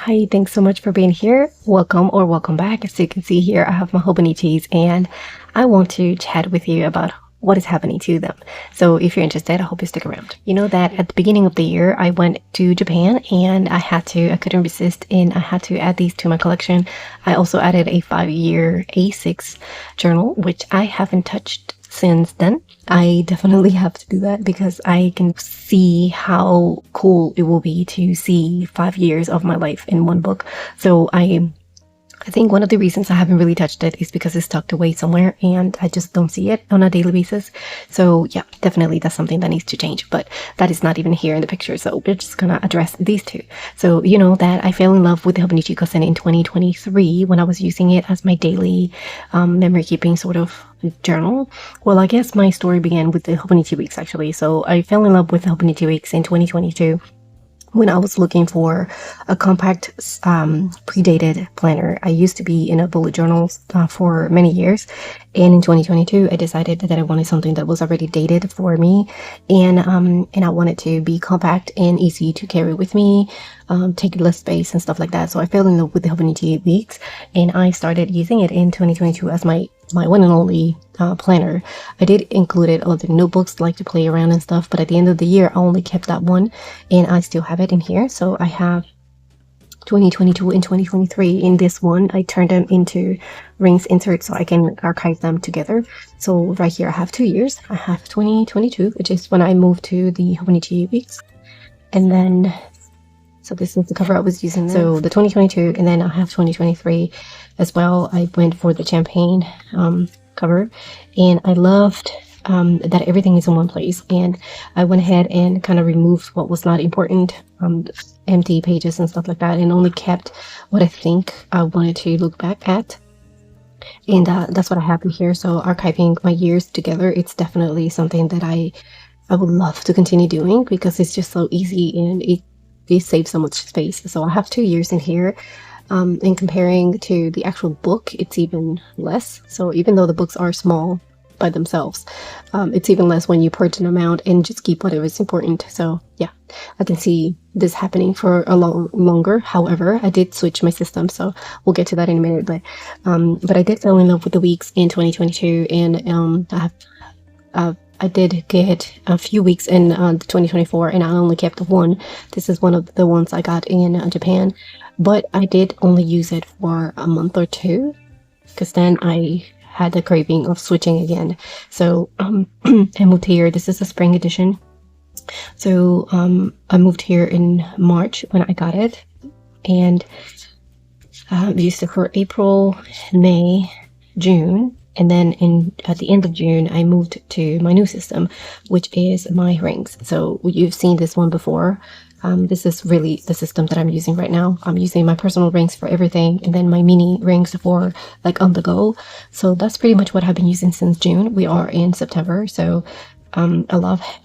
Hi, thanks so much for being here. Welcome or welcome back. As you can see here, I have my Hobonichis and I want to chat with you about what is happening to them. So if you're interested, I hope you stick around. You know that at the beginning of the year, I went to Japan and I couldn't resist and I had to add these to my collection. I also added a 5-year A6 journal, which I haven't touched since then. I definitely have to do that because I can see how cool it will be to see 5 years of my life in one book. So I think one of the reasons I haven't really touched it is because it's tucked away somewhere and I just don't see it on a daily basis. So yeah, definitely that's something that needs to change, but that is not even here in the picture. So we're just gonna address these two. So you know that I fell in love with the Hobonichi Kosen in 2023 when I was using it as my daily memory keeping sort of journal. Well, I guess my story began with the Hobonichi Weeks actually. So I fell in love with the Hobonichi Weeks in 2022 when I was looking for a compact predated planner. I used to be in a bullet journal for many years, and in 2022 I decided that I wanted something that was already dated for me, and I wanted to be compact and easy to carry with me, take less space and stuff like that. So I fell in love with the Hobonichi Weeks and I started using it in 2022 as my one and only planner. I did include it other notebooks like to play around and stuff, but at the end of the year I only kept that one and I still have it in here. So I have 2022 and 2023 in this one. I turned them into rings inserts so I can archive them together. So right here I have 2 years. I have 2022, which is when I moved to the Hobonichi Weeks, and then so this is the cover I was using. So the 2022, and then I have 2023 as well. I went for the champagne cover, and I loved that everything is in one place. And I went ahead and kind of removed what was not important, empty pages and stuff like that, and only kept what I think I wanted to look back at. And that's what I have in here. So archiving my years together, it's definitely something that I would love to continue doing because it's just so easy and it saves so much space. So I have 2 years in here. In comparing to the actual book, it's even less. So even though the books are small by themselves, it's even less when you purge them out and just keep whatever is important. So yeah, I can see this happening for a longer. However, I did switch my system, so we'll get to that in a minute. But I did fall in love with the weeks in 2022, and I did get a few weeks in 2024, and I only kept one. This is one of the ones I got in Japan, but I did only use it for a month or two because then I had the craving of switching again. So I moved here. This is a spring edition. So I moved here in March when I got it, and I used it for April, May, June. And then at the end of June, I moved to my new system, which is my rings. So you've seen this one before. This is really the system that I'm using right now. I'm using my personal rings for everything, and then my mini rings for like on the go. So that's pretty much what I've been using since June. We are in September, so a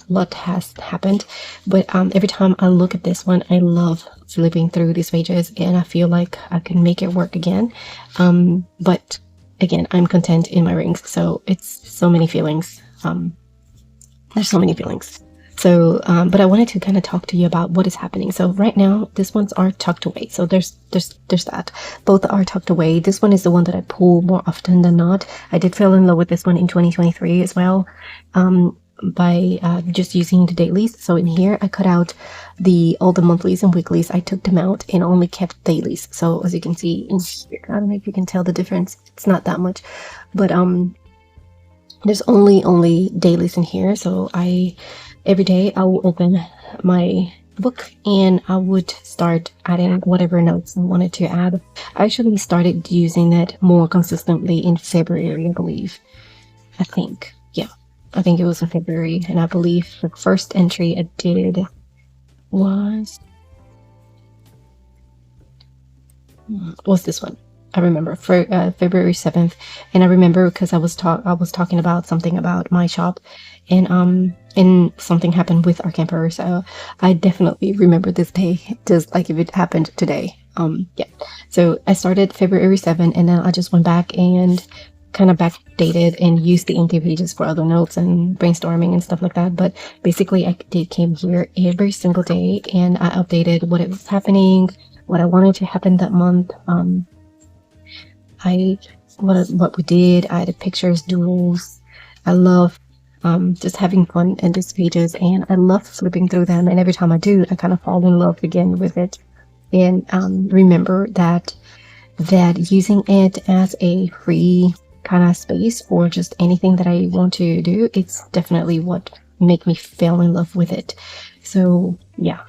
lot has happened. But every time I look at this one, I love flipping through these pages, and I feel like I can make it work again. But again, I'm content in my rings, so it's so many feelings. There's so many feelings. So, but I wanted to kind of talk to you about what is happening. So right now, these ones are tucked away. So there's that. Both are tucked away. This one is the one that I pull more often than not. I did fall in love with this one in 2023 as well, by just using the dailies. So in here, I cut out all the monthlies and weeklies. I took them out and only kept dailies. So as you can see in here, I don't know if you can tell the difference. It's not that much, but there's only dailies in here. So every day I will open my book and I would start adding whatever notes I wanted to add. I actually started using it more consistently in February, I believe. I think it was in February, and I believe the first entry I did was this one. I remember for February 7th, and I remember because I was talking about something about my shop, and something happened with our camper. So I definitely remember this day just like if it happened today. Yeah. So I started February 7th, and then I just went back and kind of backdated and used the empty pages for other notes and brainstorming and stuff like that. But basically I came here every single day and I updated what it was happening, what I wanted to happen that month. What we did. I added pictures, doodles. I love just having fun in these pages, and I love flipping through them. And every time I do, I kind of fall in love again with it. And remember that using it as a free kind of space or just anything that I want to do, it's definitely what make me fall in love with it. So yeah,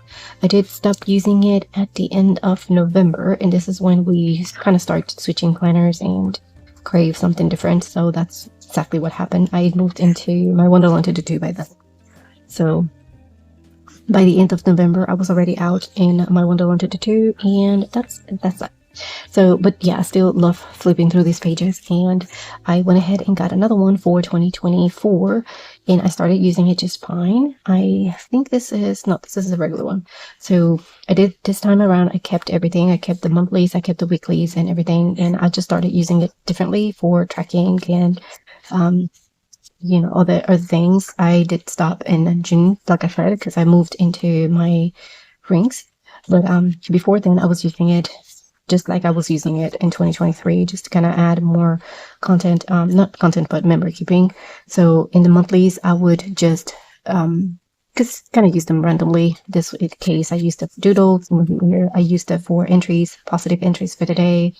I did stop using it at the end of November, and this is when we kind of start switching planners and crave something different. So that's exactly what happened. I moved into my Wonderland Tutu by then. So by the end of November, I was already out in my Wonderland Tutu, and that's that. So, but yeah, I still love flipping through these pages, and I went ahead and got another one for 2024, and I started using it just fine. I think this is a regular one. So I did this time around, I kept everything. I kept the monthlies, I kept the weeklies and everything, and I just started using it differently for tracking and you know, other things. I did stop in June, like I said, because I moved into my rings. But before then, I was using it just like I was using it in 2023, just to kind of add more content, not content, but memory keeping. So in the monthlies, I would just just kind of use them randomly. This case, I used it for doodles. I used it for entries, positive entries for the day,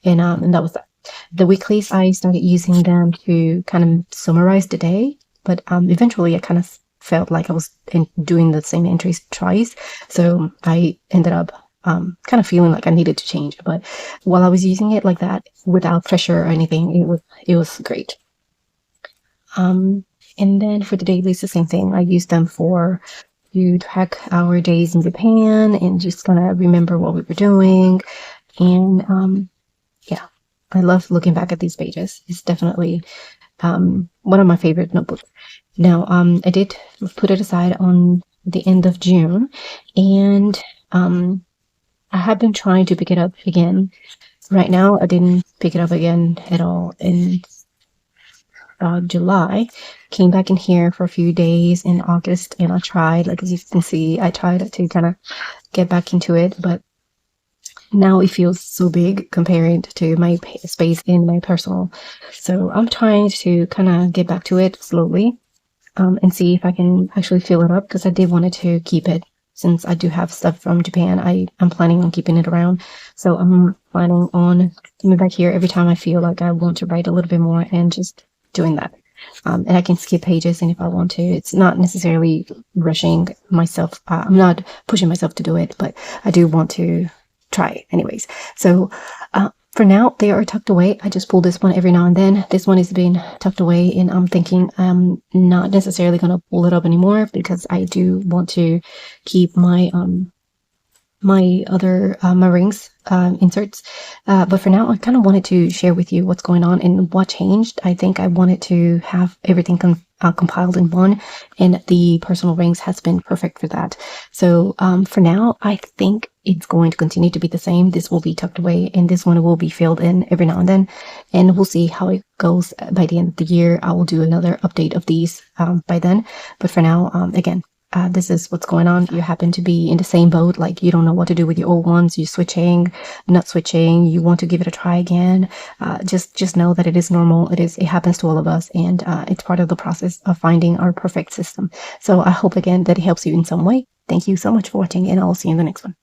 and that was that. The weeklies, I started using them to kind of summarize the day, but eventually I kind of felt like I was doing the same entries twice, so I ended up kind of feeling like I needed to change. But while I was using it like that, without pressure or anything, it was great. And then for the dailies, the same thing. I used them to track our days in Japan and just kind of remember what we were doing. And yeah, I love looking back at these pages. It's definitely one of my favorite notebooks. Now, I did put it aside on the end of June, and I have been trying to pick it up again. Right now, I didn't pick it up again at all in July. Came back in here for a few days in August, and I tried, like as you can see, I tried to kind of get back into it, but now it feels so big compared to my space in my personal. So I'm trying to kind of get back to it slowly and see if I can actually fill it up, because I did want to keep it. Since I do have stuff from Japan, I'm planning on keeping it around. So I'm planning on coming back here every time I feel like I want to write a little bit more and just doing that. And I can skip pages, and if I want to, it's not necessarily rushing myself. I'm not pushing myself to do it, but I do want to try it anyways. So for now, they are tucked away. I just pull this one every now and then. This one is being tucked away, and I'm thinking I'm not necessarily going to pull it up anymore, because I do want to keep my my rings inserts. But for now, I kind of wanted to share with you what's going on and what changed. I think I wanted to have everything compiled in one, and the personal rings has been perfect for that. So for now, I think it's going to continue to be the same. This will be tucked away, and this one will be filled in every now and then, and we'll see how it goes by the end of the year. I will do another update of these by then, but for now, again, this is what's going on. You happen to be in the same boat, like you don't know what to do with your old ones, you're switching, not switching, you want to give it a try again. Just know that it is normal. It happens to all of us, and it's part of the process of finding our perfect system. So I hope again that it helps you in some way. Thank you so much for watching, and I'll see you in the next one.